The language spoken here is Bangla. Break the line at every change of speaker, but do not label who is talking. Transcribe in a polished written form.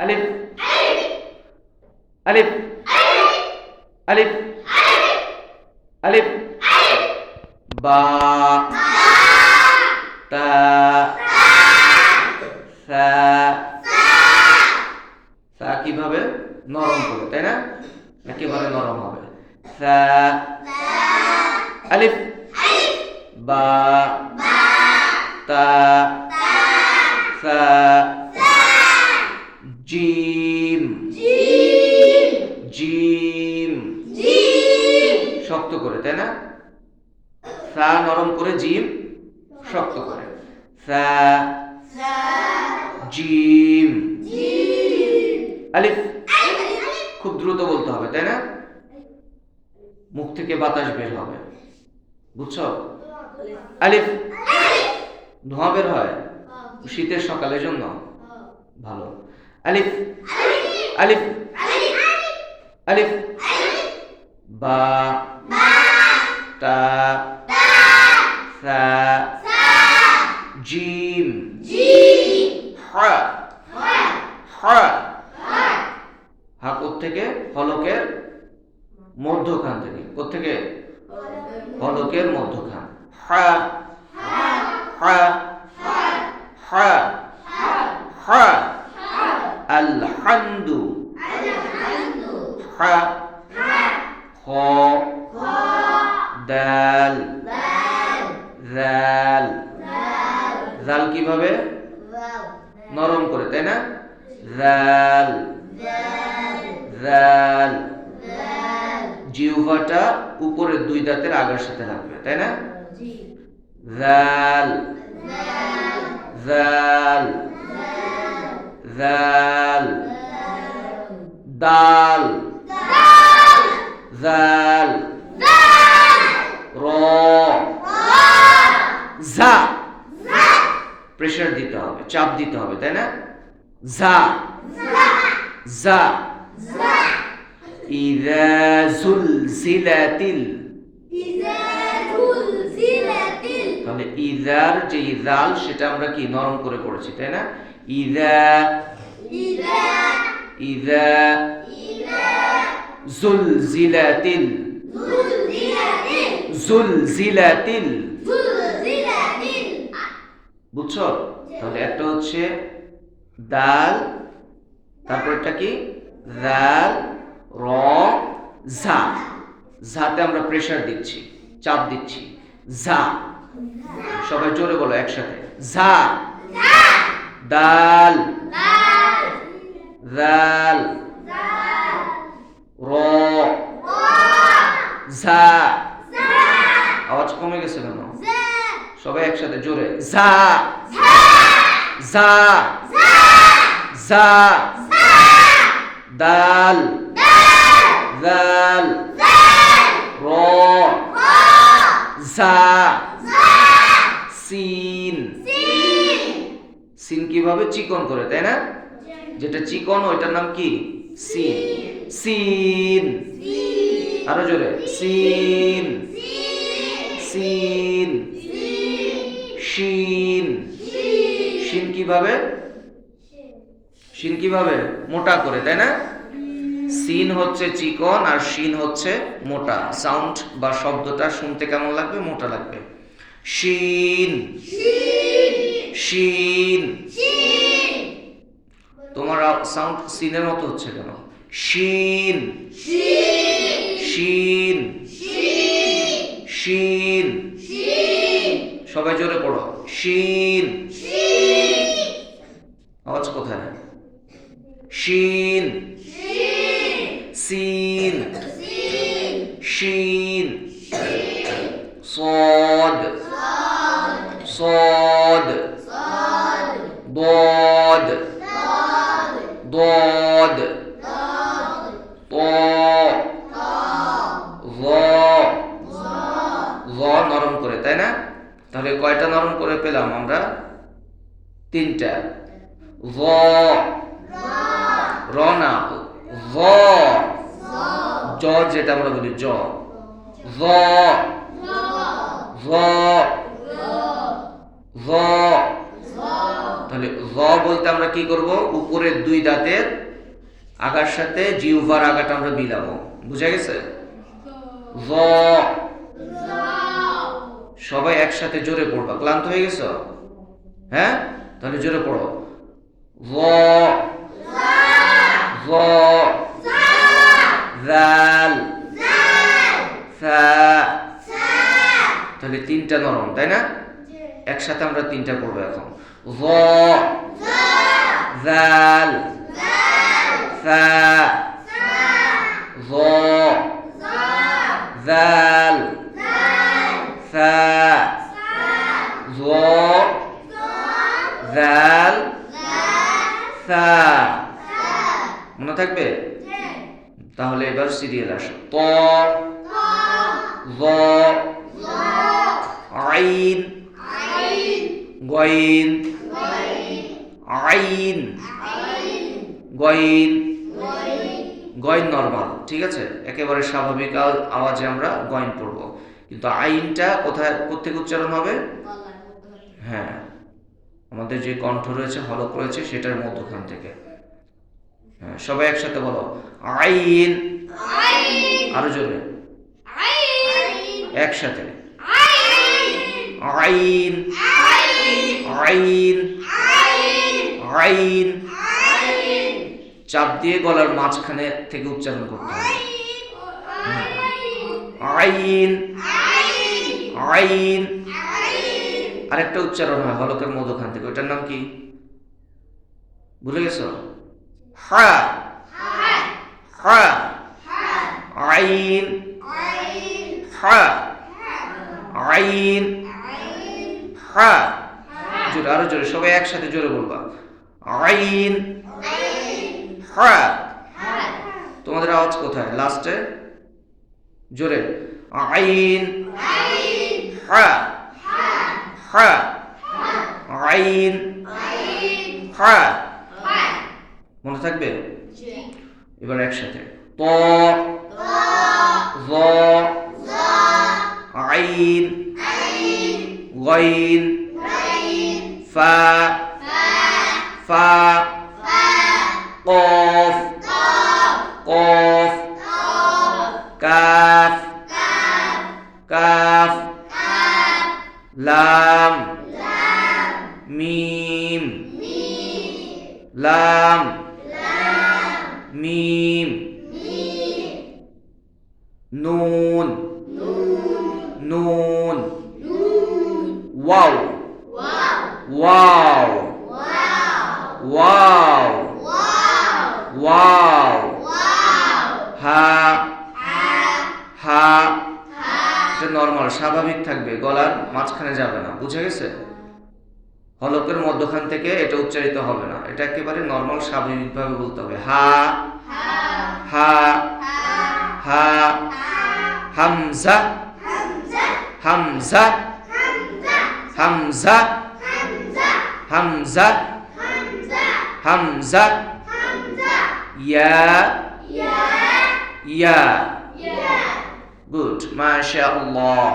আলিফ আলিফ আলিফ আলিফ বা তা সা সা কিভাবে নরম করে, তাই না? একেবারে নরম হবে। সা আলিফ বা তা সা জিম জিম শক্ত করে, তাই না? সা নরম করে, জিম শক্ত করে। সা জিম আলিফ খুব দ্রুত বলতে হবে, তাই না? মুখ থেকে বাতাস বের হবে, বুঝছো? আলিফ ধোঁয়া বের হয় শীতের সকালের জন্য, ভালো। আলিফ আলিফ আলিফ বা তা সা জিম হা হা হা কোত্থেকে? হলকের মধ্যখান থেকে। কোত্থেকে? হলকের মধ্যখান। হা হা হা হা আলহামদু হা খ দাল জাল জাল কিভাবে নরম করে, তাই না? জাল জাল জিহ্বাটা উপরের দুই দাঁতের আগার সাথে লাগবে, তাই না? জাল জাল জাল দাল জাল র জা প্রেসার দিতে হবে, চাপ দিতে হবে, তাই না? জা জা ইযা যুলজিলাতিল তাহলে ইযার যে জাল সেটা আমরা কি নরম করে পড়েছি, তাই না? ইযা ইযা যুলজিলাতিল যুলজিলাতিল বুঝছো? তাহলে একটা হচ্ছে দাল, তারপরটা কি? জাল র জা জাতে আমরা প্রেসার দিচ্ছি, চাপ দিচ্ছি। জা সবাই জোরে বলো একসাথে। জা দাল জাল র জা আওয়াজ কমে গেছে কেন? সবাই একসাথে জোরে। জা জা জা দাল জাল র জা সিন সিন কিভাবে চিকন করে, তাই না? যেটা চিকন ওইটার নাম কি? সিন সিন আরো জোরে। সিন সিন শিন শিন কিভাবে? শিন কিভাবে মোটা করে, তাই না? সিন হচ্ছে চিকন আর শিন হচ্ছে মোটা। সাউন্ড বা শব্দটা শুনতে কেমন লাগবে? মোটা লাগবে। শিন শিন তোমার সাউন্ড সিনের মতো হচ্ছে কেন? শিন শিন শিন সবাই জোরে পড়ো। শিন আওয়াজ কোথায়? শিন সিন শিন صاد صاد ضاد ضاد طاء ظا ظا নরম করে, তাই না? তাহলে কয়টা নরম করে পেলাম আমরা? তিনটা। ظا র না, ظا জ যেটা আমরা বলি জ। ظا ظا ظا তাহলে য বলতে আমরা কি করব, উপরের দুই দাঁতের আগার সাথে জিহ্বার আগাটা আমরা মিলাবো, বুঝা গেছে? য। সবাই একসাথে জোরে পড়বা, ক্লান্ত হয়ে গেছো? হ্যাঁ, তাহলে জোরে পড়ো। য, য, জাল, সা। তাহলে তিনটা নরম, তাই না? একসাথে আমরা তিনটা পড়বো এখন। য, জাল, সা, য, জাল, সা, য, জাল, সা। মনে থাকবে? তাহলে এবার সিরিয়াল আসো। ত, য, আইন, গইন, আইন, গইন। গইন নরমাল, ঠিক আছে, একেবারে স্বাভাবিক আওয়াজে আমরা গইন পড়ব, কিন্তু আইনটা কোথায়, কোত্থেকে উচ্চারণ হবে? হ্যাঁ, আমাদের যে কণ্ঠ রয়েছে, হলক রয়েছে, সেটার মধ্যখান থেকে। হ্যাঁ, সবাই একসাথে বলো, আইন। আরো জোরে, একসাথে, আইন, আইন, আইন। চাপ দিয়ে গলার মাঝখানে থেকে উচ্চারণ করতে হবে। আইন, আইন। আরেকটা উচ্চারণ হয় হলকের মধ্যখান থেকে, ওটার নাম কি ভুলে গেছো? হা, হা, আইন, হা, আইন, হা। জোরে, আরো জোরে, সবাই একসাথে জোরে বলবা, আইন, হা। তোমাদের আওয়াজ কোথায়? লাস্টে জোরে, আইন, হা, হা, আইন, হা। মনে থাকবে? এবার একসাথে, ত, য, আইন, গইন, ফা, ফা, কফ, কফ, কাফ, কাফ, লাম, মিম, লাম, মিম, নুন, নুন, ওয়াও, ওয়াও, ওয়াও, ওয়াও, হা, হা। এটা নরমাল, স্বাভাবিক থাকবে, গলার মাঝখানে যাবে না, বুঝে গেছে? হলকের মধ্যখান থেকে এটা উচ্চারিত হবে না, এটা একেবারে নরমাল স্বাভাবিকভাবে বলতে হবে। হা, হা, হা। হামজা, হামজা, হামজা, হামজা, হামজা। ইয়া, ইয়া। গুড, মাশাআল্লাহ।